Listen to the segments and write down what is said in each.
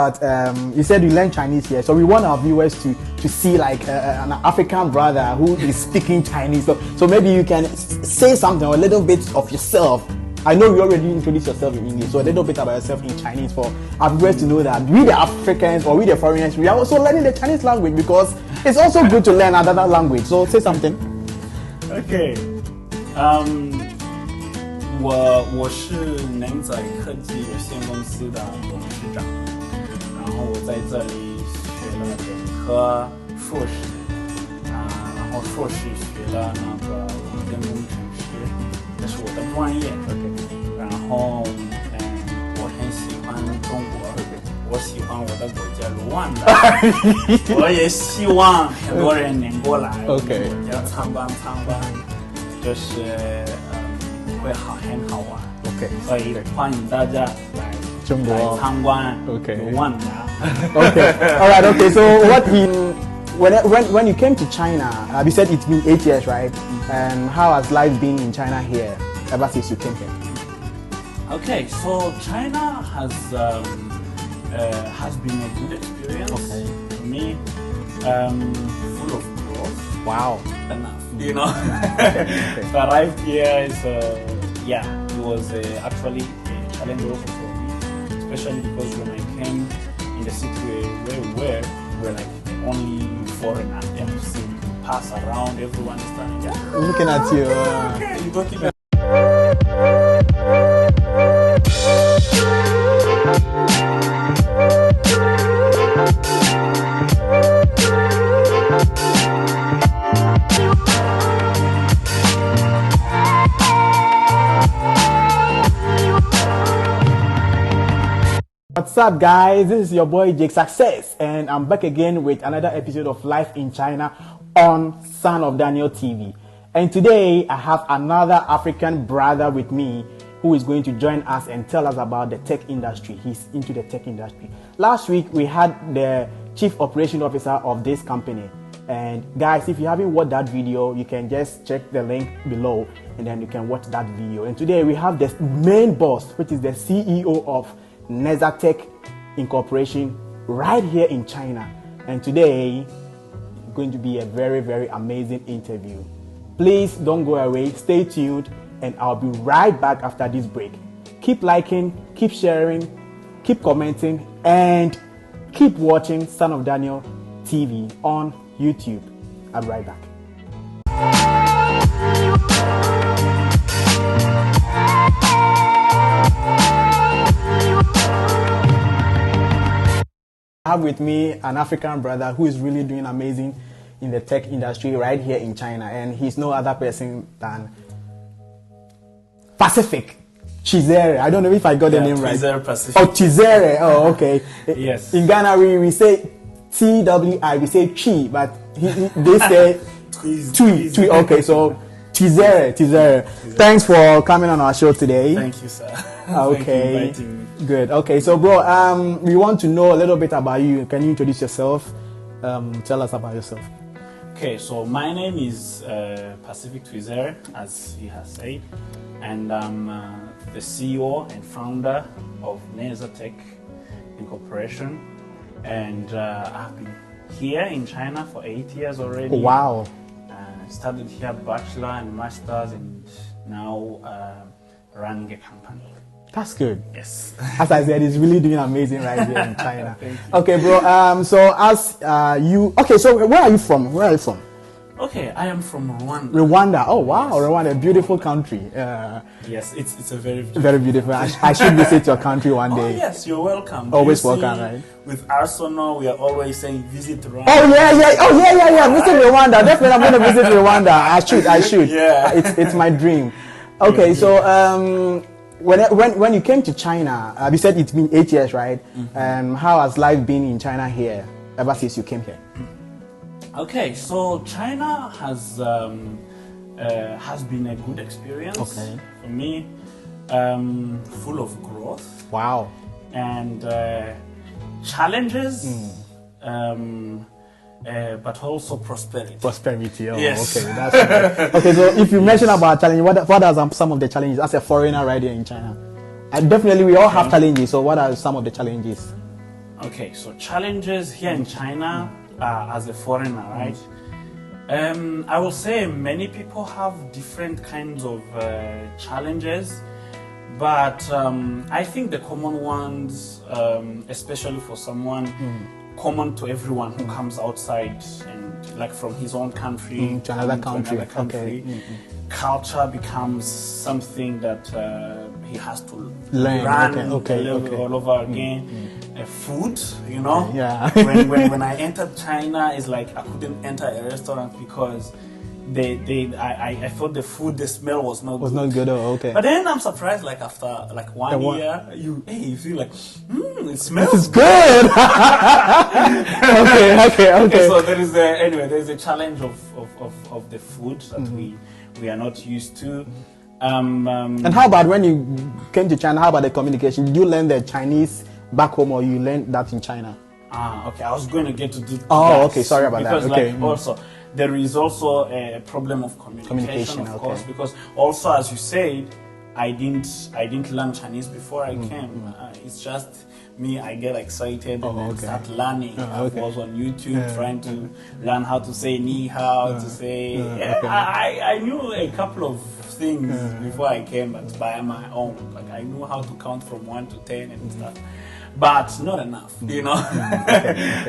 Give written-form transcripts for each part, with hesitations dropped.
But you said you learned Chinese here, so we want our viewers to see like an African brother who is speaking Chinese. So maybe you can say something or a little bit of yourself. I know you already introduced yourself in English, so a little bit about yourself in Chinese for our viewers to know that we the Africans or we the foreigners, we are also learning the Chinese language because it's also good to learn another language. So say something. Okay. 我是 Neza 科技有限公司的董事长，然后我在这里学了本科、硕士，然后硕士学了那个软件工程师，这是我的专业。然后我很喜欢中国，我喜欢我的国家卢旺达，我也希望很多人能过来我们国家参观，就是会很好玩。所以欢迎大家来中国参观卢旺达。Okay. All right. Okay. So when you came to China, you said it's been 8 years, right? And how has life been in China here ever since you came here? Okay. So China has been a good experience for me. Full of growth. Wow. Enough, you know. To arrive here is it was actually a challenge also for me, especially because when I came in the city where we were like the only foreigner there to see pass around, everyone is standing there. Looking at you. Okay, you got to What's up, guys? This is your boy Jake Success, and I'm back again with another episode of Life in China on Son of Daniel TV. And today I have another African brother with me who is going to join us and tell us about the tech industry. He's into the tech industry. Last week we had the Chief Operation Officer of this company. And guys, if you haven't watched that video, you can just check the link below and then you can watch that video. And today we have the main boss, which is the CEO of Neza Tech Incorporation right here in China. And today going to be a very, very amazing interview. Please don't go away, stay tuned, and I'll be right back after this break. Keep liking, keep sharing, keep commenting, and keep watching Son of Daniel TV on YouTube. I'll be right back. I have with me an African brother who is really doing amazing in the tech industry right here in China, and he's no other person than Pacific Twizere. I don't know if I got the name right. Twizere Pacific. Oh, Twizere. Oh, okay. Yes. In Ghana we say TWI, we say Chi, but they say Twi. Okay, so Twizere. Thanks for coming on our show today. Thank you, sir. Okay. Thank you for inviting me. Good. Okay, so bro, we want to know a little bit about you. Can you introduce yourself? Tell us about yourself. Okay, so my name is Pacific Twizere, as he has said, and I'm the CEO and founder of Neza Tech Incorporation, and I've been here in China for 8 years already. Wow. Studied here bachelor and masters, and now running a company. That's good. Yes. As I said, he's really doing amazing right here in China. Thank you. Okay, bro. So as so where are you from? Okay, I am from Rwanda. Rwanda. Oh wow, yes. Rwanda, a beautiful country. Yes, it's a very beautiful. I should visit your country one day. Oh yes, you're welcome. Always welcome, right? With Arsenal, we are always saying visit Rwanda. Oh yeah. Visit Rwanda. Definitely, I'm going to visit Rwanda. I should. Yeah. It's my dream. Okay, so when you came to China, you said it's been 8 years, right? How has life been in China here ever since you came here? Okay, so China has been a good experience for me. Full of growth. Wow. And challenges. But also prosperity. Prosperity. Oh, yes. Okay, that's right. Okay. So if you mention about challenges, what are some of the challenges as a foreigner right here in China? Definitely, we all have challenges. So what are some of the challenges? Okay, so challenges here in China as a foreigner, right? I will say many people have different kinds of challenges, but I think the common ones, especially for someone common to everyone who comes outside and like from his own country to another country, okay. Culture becomes something that he has to learn all over again. Food, you know. Yeah. when I entered China, it's like I couldn't enter a restaurant because I thought the food, the smell was not good. Oh, okay. But then I'm surprised, like after like 1 year, you feel like it smells. It's good. okay. So there is a challenge of the food that we are not used to. And how about when you came to China? How about the communication? Did you learn the Chinese back home, or you learned that in China? Okay. I was going to get to do. Okay. Sorry about that. Okay. Like, also, there is also a problem of communication of course, because also, as you said, I didn't learn Chinese before I came. It's just me. I get excited and then start learning. I was on YouTube trying to learn how to say ni hao, to say. I knew a couple of things before I came, but by my own. Like I knew how to count from 1 to 10 and stuff, but not enough, you know.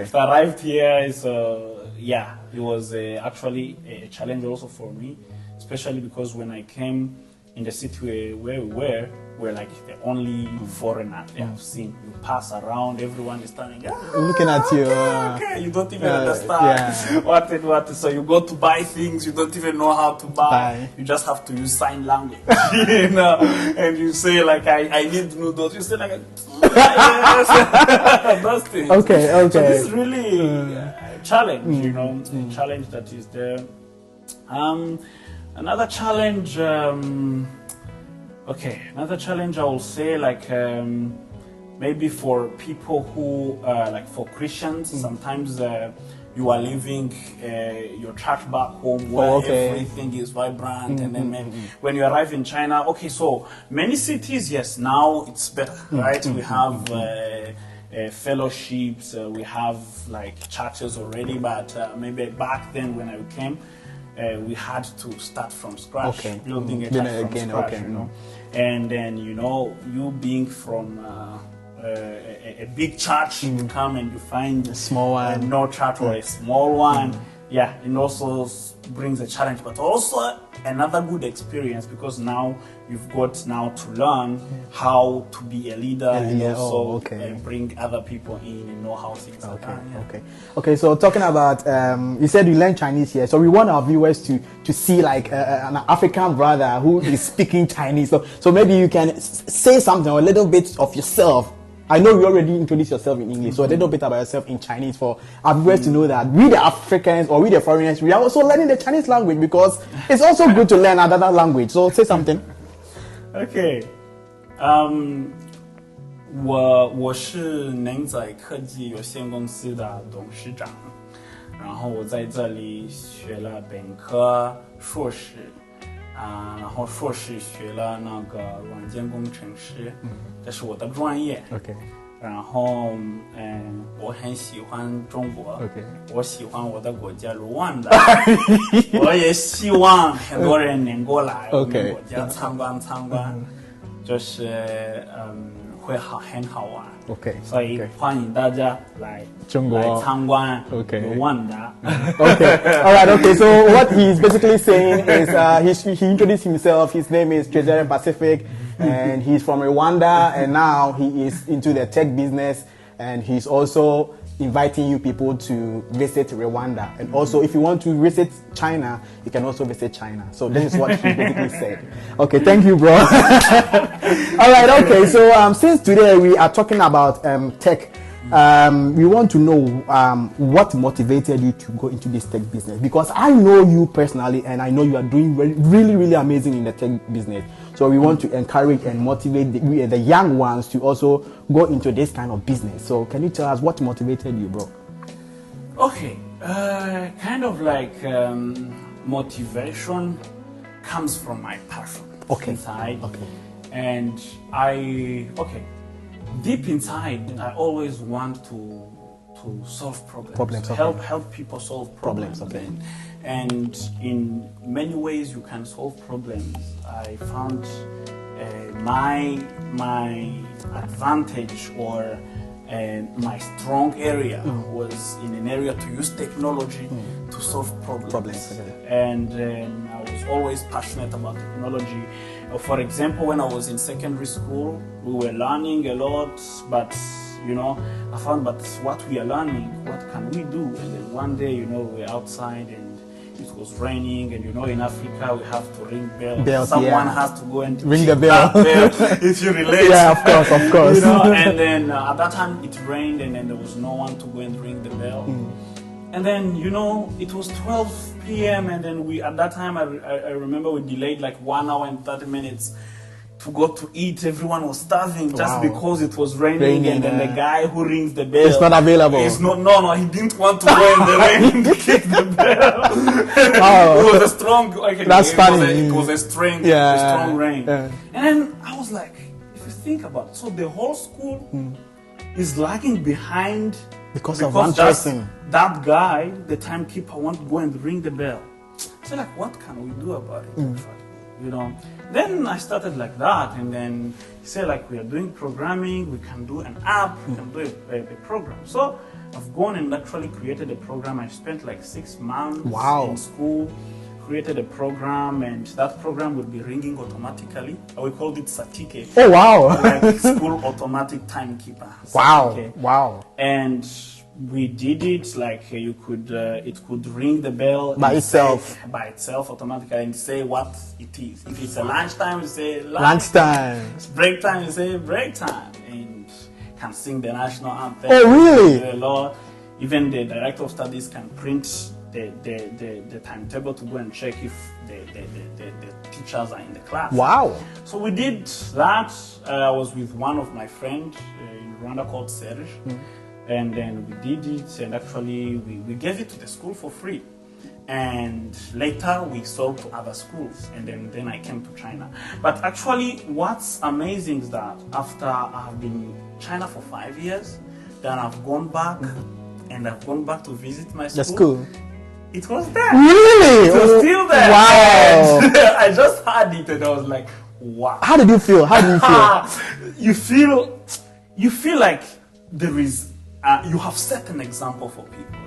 So I arrived here, so it was actually a challenge also for me, especially because when I came in the city where we were like the only foreigner they have seen. You pass around, everyone is standing looking at you. Okay, you don't even understand what. So you go to buy things, you don't even know how to buy. You just have to use sign language, you know. And you say like, I need noodles. You say like, yes, those things. Okay. So this is really a challenge, you know, a challenge that is there. Another challenge. Another challenge I will say, like maybe for people who like for Christians, sometimes you are leaving your church back home where everything is vibrant, and then when you arrive in China, so many cities, yes, now it's better, right? We have fellowships, we have like churches already, but maybe back then when I came, we had to start from scratch, building a church from scratch, you know. And then, you know, you being from a big church, you come and you find a small one, no church or a small one. It also brings a challenge, but also another good experience, because now you've got to learn how to be a leader and also bring other people in and know how things are done. Okay. So talking about, you said you learned Chinese here, so we want our viewers to see like an African brother who is speaking Chinese. So maybe you can say something or a little bit of yourself. I know you already introduced yourself in English, so a little bit about yourself in Chinese for our viewers to know that we the Africans or we the foreigners, we are also learning the Chinese language, because it's also good to learn another language. So say something. Okay. 我是能仔科技有限公司的董事长，然后我在这里学了本科、硕士，然后硕士学了那个软件工程师，这是我的专业。然后我很喜欢中国，我喜欢我的国家卢旺达，我也希望很多人能过来我们国家参观，就是会很好玩。所以欢迎大家来中国来参观卢旺达。Alright. So what he's basically saying is he introduced himself. His name is Twizere Pacific, and he's from Rwanda, and now he is into the tech business, and he's also inviting you people to visit Rwanda. And also, if you want to visit China, you can also visit China. So this is what he basically said. Okay, thank you, bro. Alright, okay. So since today we are talking about tech, we want to know what motivated you to go into this tech business, because I know you personally and I know you are doing really, really amazing in the tech business. So we want to encourage and motivate the young ones to also go into this kind of business. So can you tell us what motivated you, bro? Okay, kind of like motivation comes from my passion inside. And deep inside, I always want to solve problems. Help people solve problems. Okay. And in many ways you can solve problems. I found my advantage or my strong area was in an area to use technology to solve problems. And I was always passionate about technology. For example, when I was in secondary school, we were learning a lot, but I found, but what we are learning, what can we do? And then one day, we were outside and it was raining, and in Africa we have to ring bells. Someone has to go and ring the bell. If you relate. Yeah, of course. And then at that time it rained, and then there was no one to go and ring the bell. And then it was 12 p.m. and then at that time I remember we delayed like 1 hour and 30 minutes to go to eat. Everyone was starving just because it was raining, and then the guy who rings the bell is not available. No, he didn't want to go in the rain to kick the bell. It was a strong. That's funny. It was a strong rain. And then I was like, if you think about it, so the whole school is lagging behind because of one person. That guy, the timekeeper, wants to go and ring the bell. So like, what can we do about it? Then I started like that, and then he said like, we are doing programming, we can do an app, we can do a program. So I've gone and actually created a program. I spent like 6 months in school, created a program, and that program would be ringing automatically. We called it Satike. Oh wow! Like school automatic timekeeper. Satike. Wow! And we did it like it could ring the bell by itself automatically and say what it is. If it's a lunchtime, you say lunchtime. It's break time, you say break time, and can sing the national anthem. Oh really? The law. Even the director of studies can print the timetable to go and check if the teachers are in the class. Wow! So we did that. I was with one of my friends in Rwanda called Serge. And then we did it, and actually we gave it to the school for free. And later we sold to other schools, and then I came to China. But actually what's amazing is that after I've been in China for 5 years, then I've gone back, and I've gone back to visit my school. The school? It was there. Really? It was still there. Wow! And I just had it, and I was like, wow. How did you feel? You feel like there is you have set an example for people.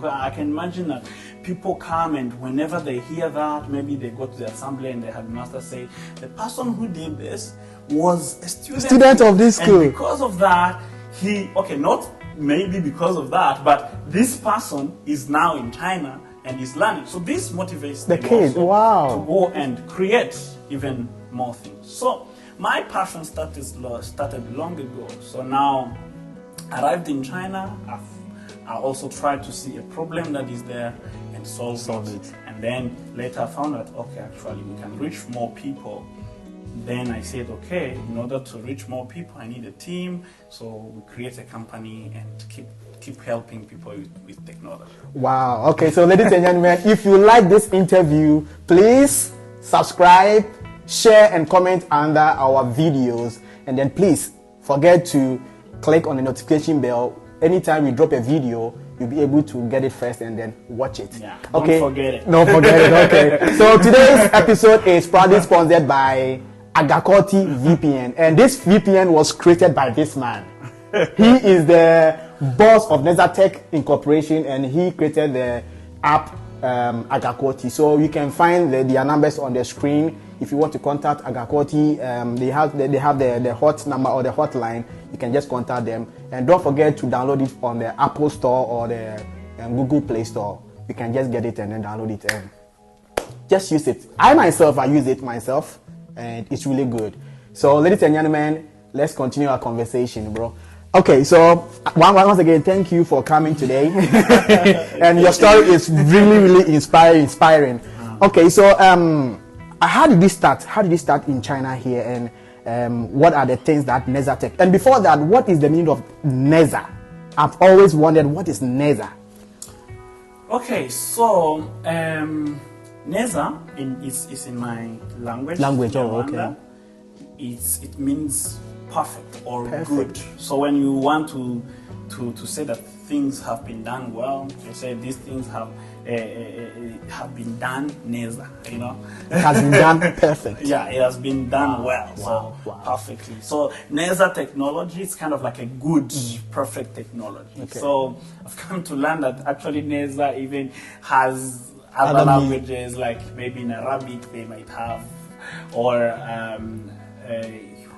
I can imagine that people come, and whenever they hear that, maybe they go to the assembly and the headmaster say, the person who did this was a student of this school. And because of that, not maybe because of that, but this person is now in China and is learning. So this motivates the kid. To go and create even more things. So my passion started long ago. So now, arrived in China, I also tried to see a problem that is there and solve it. And then later I found that, actually we can reach more people. Then I said, in order to reach more people, I need a team. So we create a company and keep helping people with technology. Wow. Okay, so ladies and gentlemen, if you like this interview, please subscribe, share, and comment under our videos. And then please forget to click on the notification bell. Anytime we drop a video, you'll be able to get it first and then watch it. Yeah, don't forget it. Don't forget it, okay. So today's episode is proudly sponsored by AGAKOTI VPN. And this VPN was created by this man. He is the boss of Neza Tech Incorporation, and he created the app AGAKOTI. So you can find their numbers on the screen. If you want to contact AGAKOTI, they have the hot number or the hotline. You can just contact them. And don't forget to download it on the Apple Store or the Google Play Store. You can just get it and then download it and just use it. I use it myself, and it's really good. So ladies and gentlemen, let's continue our conversation, bro. Okay, so once again, thank you for coming today. And your story is really inspiring. Okay, so how did this start? How did you start in China here, and what are the things that Neza Tech? And before that, what is the meaning of Neza? I've always wondered, what is Neza? Okay, so Neza is in my language. Okay. It means perfect or Perfect. good. So when you want to say that things have been done well, you say these things have been done Neza, you know. It has been done perfect. Yeah, it has been done well, wow, so wow. perfectly. So Neza technology is kind of like a good, perfect technology. Okay. So I've come to learn that actually Neza even has other Other languages, like maybe in Arabic they might have, or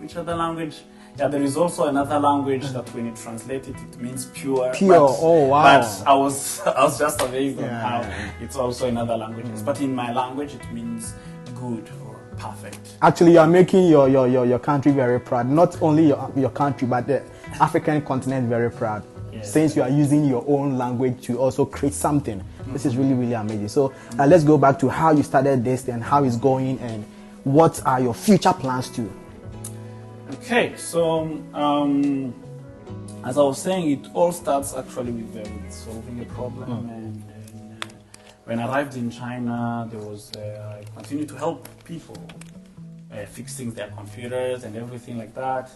which other language? Yeah, there is also another language that when you translate it, it means pure. Pure. Oh, wow. But I was just amazed on Yeah, how yeah. it's also in other languages. But in my language, it means good or perfect. Actually, you are making your country very proud. Not only your country, but the African continent very proud. Yes. Since you are using your own language to also create something. This is really, really amazing. So let's go back to how you started this and how it's going and what are your future plans too. Okay, so as I was saying, it all starts actually with solving a problem. And when I arrived in China, I continued to help people fixing their computers and everything like that.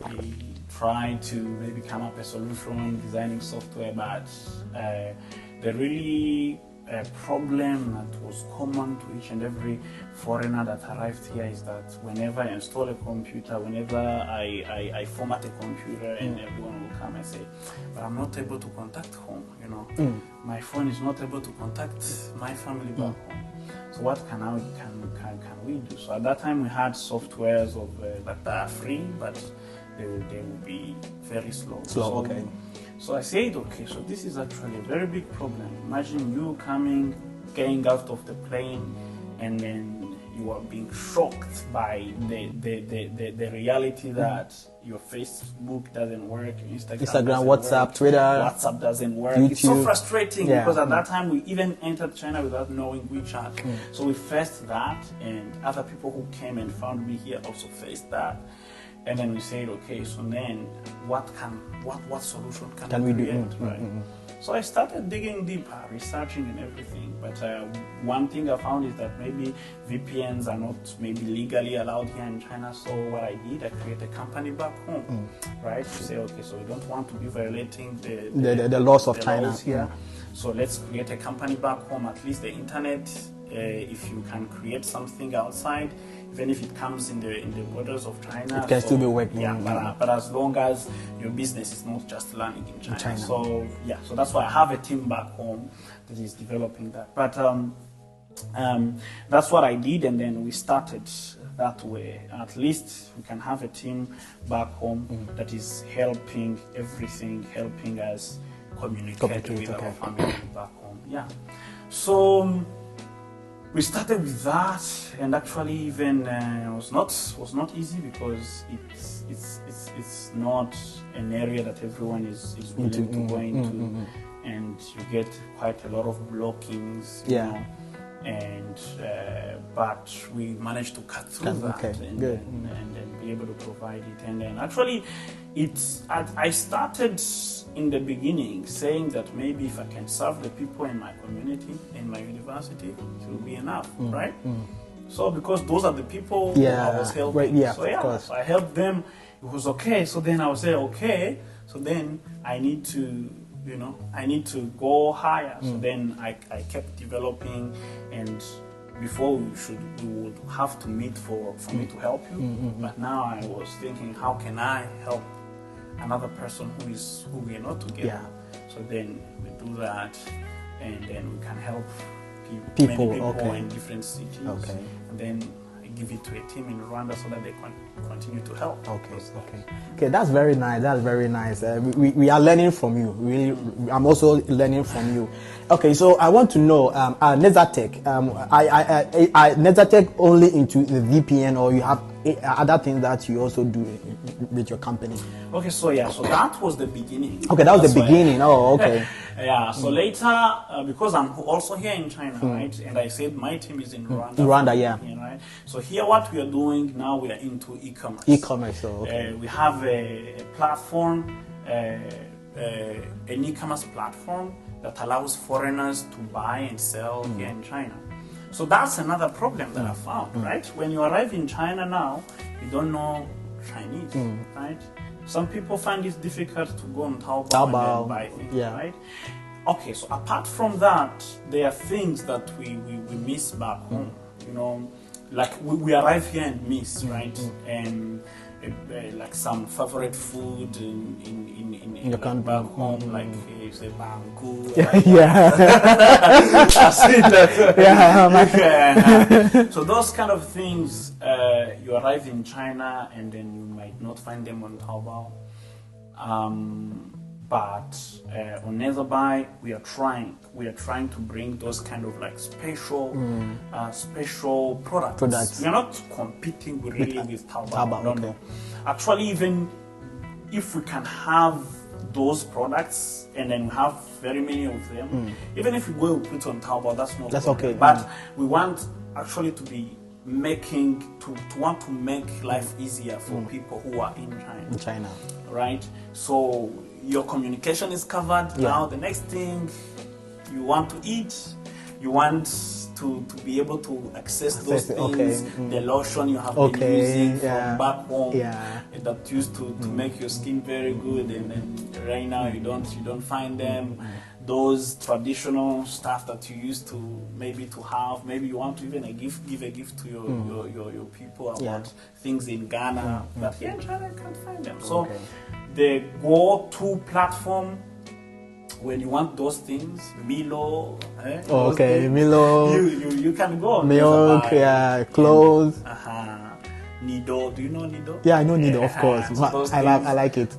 We tried to maybe come up with a solution, designing software, but the really problem that was common to each and every foreigner that arrived here is that whenever I install a computer, whenever I format a computer, and everyone will come and say, but I'm not able to contact home, you know. My phone is not able to contact my family back home. So what can we do? So at that time we had softwares that are free, but they will be very slow. Okay. So I said, okay, so this is actually a very big problem. Imagine you getting out of the plane, and then you are being shocked by the reality that your Facebook doesn't work, Instagram doesn't WhatsApp, work, Twitter, WhatsApp doesn't work. YouTube. It's so frustrating because at Mm. that time we even entered China without knowing WeChat. So we faced that, and other people who came and found me here also faced that. And then we said, okay, so then what solution can we create, right? So I started digging deeper, researching and everything. But one thing I found is that maybe VPNs are not maybe legally allowed here in China. So what I did, I created a company back home, right? To say, okay, so we don't want to be violating the laws of China here. So let's create a company back home, at least the internet. If you can create something outside, even if it comes in the borders of China, it can still be working. Yeah, but as long as your business is not just landing in China. So yeah, so that's why I have a team back home that is developing that. But that's what I did, and then we started that way. At least we can have a team back home that is helping us communicate with our family back home. Yeah, so. We started with that, and actually even was not easy because it's not an area that everyone is willing to go into, and you get quite a lot of blockings, you know, and but we managed to cut through that and be able to provide it. And then actually I started in the beginning saying that maybe if I can serve the people in my community, in my university, it will be enough, right? So because those are the people I was helping. Right, so I helped them. It was okay. So then I would say, okay, so then I need to go higher. So then I kept developing, and before we would have to meet for me to help you. But now I was thinking, how can I help another person who we are not together? So then we do that, and then we can help people in different cities. And then I give it to a team in Rwanda so that they can continue to help. Okay, that's very nice. That's very nice. We are learning from you. Really, I'm also learning from you. Okay, so I want to know, Neza Tech. Neza Tech only into the VPN, or you have other things that you also do with your company? Okay, so that was the beginning. Okay, that was the beginning. Oh, okay. Yeah, so later, because I'm also here in China, right, and I said my team is in Rwanda. Rwanda, yeah. Right. So here, what we are doing now, we are into e-commerce. E-commerce, so okay. We have a platform, an e-commerce platform that allows foreigners to buy and sell here in China. So that's another problem that I found, right? When you arrive in China now, you don't know Chinese, right? Some people find it difficult to go on Taobao and then buy things, right? Okay, so apart from that, there are things that we miss back home, you know, like we arrive here and miss, right? And like some favorite food in your country back home, like say bangku. I've seen that. So those kind of things, you arrive in China and then you might not find them on Taobao. But on Neza, we are trying to bring those kind of like special products. We are not competing really with Taobao. No. Actually, even if we can have those products and then we have very many of them, even if we go put on Taobao, that's not okay. But we want actually to be want to make life easier for people who are in China. Right? So your communication is covered. Now the next thing you want to eat, you want to be able to access those things, the lotion you have been using from back home that used to make your skin very good, and then right now you don't find them. Those traditional stuff that you used to maybe have, maybe you want to even give a gift to your people about things in Ghana, but here in China you can't find them. So the go-to platform when you want those things, Milo, Milo. You can go on milk, clothes. Nido, do you know Nido? Yeah, I know Nido, of course. I like it.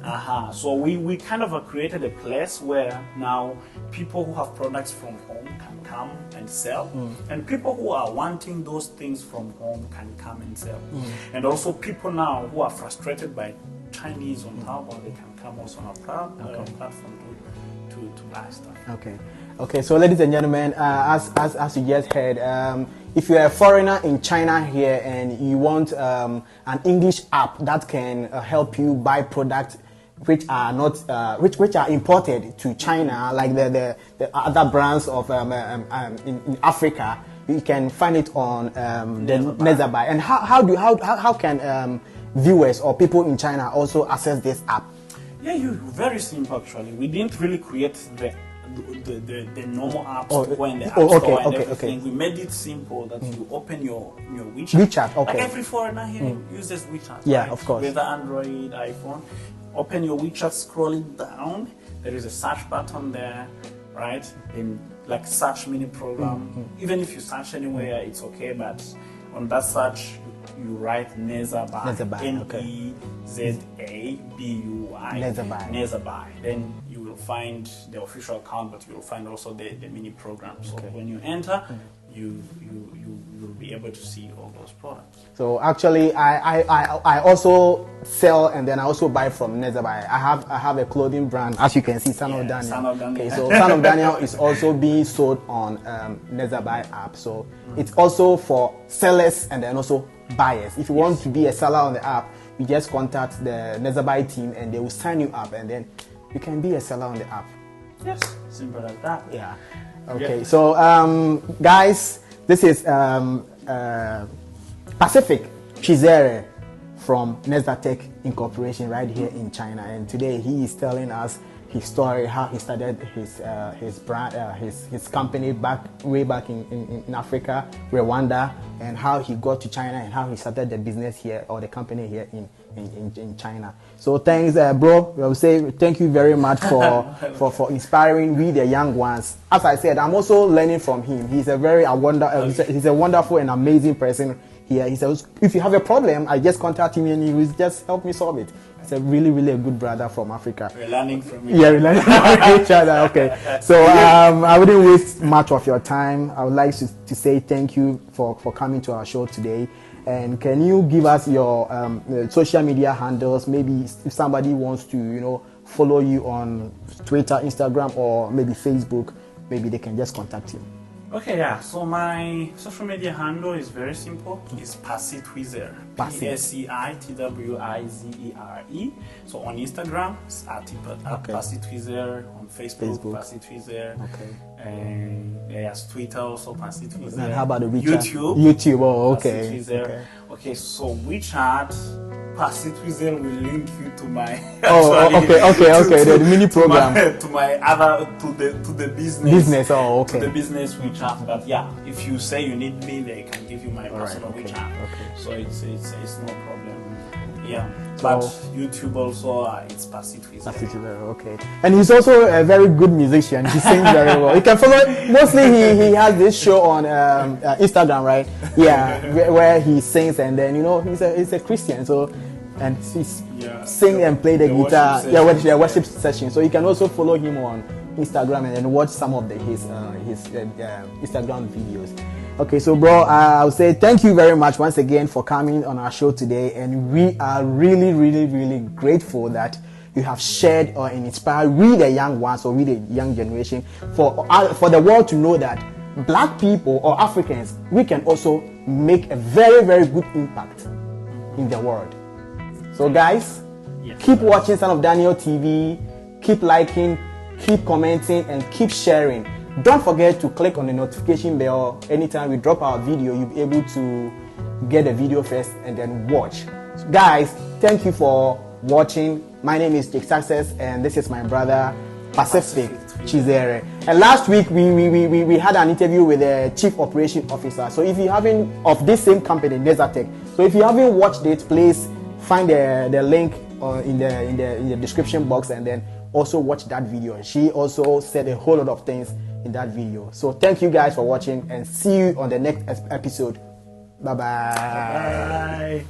So we kind of created a place where now people who have products from home can come and sell, and people who are wanting those things from home can come and sell. And also people now who are frustrated by Chinese on Taobao, they can come also on our platform to buy stuff. Okay. So, ladies and gentlemen, as you just heard, if you're a foreigner in China here and you want an English app that can help you buy products which are not which are imported to China, like the other brands of in Africa, you can find it on the Neza. And how can viewers or people in China also access this app? Yeah, very simple actually. We didn't really create the normal apps to go in the app store and everything. We made it simple that you open your WeChat. Like every foreigner here uses WeChat. Yeah, right? of course. Whether Android, iPhone, open your WeChat, scroll it down. There is a search button there, right? In like search mini program. Even if you search anywhere, it's okay. But on that search, you write Neza, Nezabai. Nezabai. Then you will find the official account, but you will find also the mini program. So when you enter, you will be able to see all those products. So actually, I also sell and then I also buy from Nezabai. I have a clothing brand, as you can see, Son of Daniel. Okay, so Son of Daniel is also being sold on Nezabai app. So it's also for sellers and then also buyers. If you want to be a seller on the app, you just contact the Nezabai team and they will sign you up, and then you can be a seller on the app. Yes, simple as that. Yeah. Okay. So guys, this is Pacific Twizere from Neza Tech Incorporation right here in China, and today he is telling us his story, how he started his brand, his company way back in Africa, Rwanda, and how he got to China and how he started the business here or the company here in China. So thanks, bro. I will say thank you very much for inspiring we the young ones. As I said, I'm also learning from him. He's a very he's a wonderful and amazing person here. He says if you have a problem, I just contact him and he will just help me solve it. He's a really a good brother from Africa. We're learning from each we're learning from each other. Okay. So I wouldn't waste much of your time. I would like to say thank you for coming to our show today. And can you give us your social media handles? Maybe if somebody wants to, follow you on Twitter, Instagram, or maybe Facebook, maybe they can just contact you. Okay, yeah. So my social media handle is very simple. It's Pasi Twizere. PACITWIZERE. So on Instagram, it's at Pasi Twizere. On Facebook. Pasi Twizere. Okay. And there's Twitter also, Pasi Twizere. And how about the WeChat? YouTube. Oh, okay. Okay, so WeChat, Passy Twizere will link you to my. Oh, okay. The mini program to my other to the business. Business. Oh, okay. To the business WeChat. But yeah, if you say you need me, they can give you my personal WeChat. Okay. So it's no problem. Yeah. But YouTube also, it's Passy Twizere. Okay. And he's also a very good musician. He sings very well. You can follow. Mostly, he has this show on Instagram, right? Yeah, where he sings, and then he's a Christian, so and he's sing and play the guitar. Worship session. So you can also follow him on Instagram and then watch some of his Instagram videos. Okay, so bro, I'll say thank you very much once again for coming on our show today, and we are really, really, really grateful that you have shared or inspired we the young ones or we the young generation for the world to know that black people or Africans, we can also make a very, very good impact in the world. So guys, keep watching Son of Daniel TV, keep liking, keep commenting, and keep sharing. Don't forget to click on the notification bell. Anytime we drop our video, you'll be able to get the video first and then watch. So guys, thank you for watching. My name is Jake Success, and this is my brother Pacific Twizere. And last week we had an interview with the Chief Operation Officer. So if you haven't, of this same company, Neza Tech. So if you haven't watched it, please find the link in the description box, and then also watch that video. She also said a whole lot of things in that video. So thank you guys for watching, and see you on the next episode. Bye bye.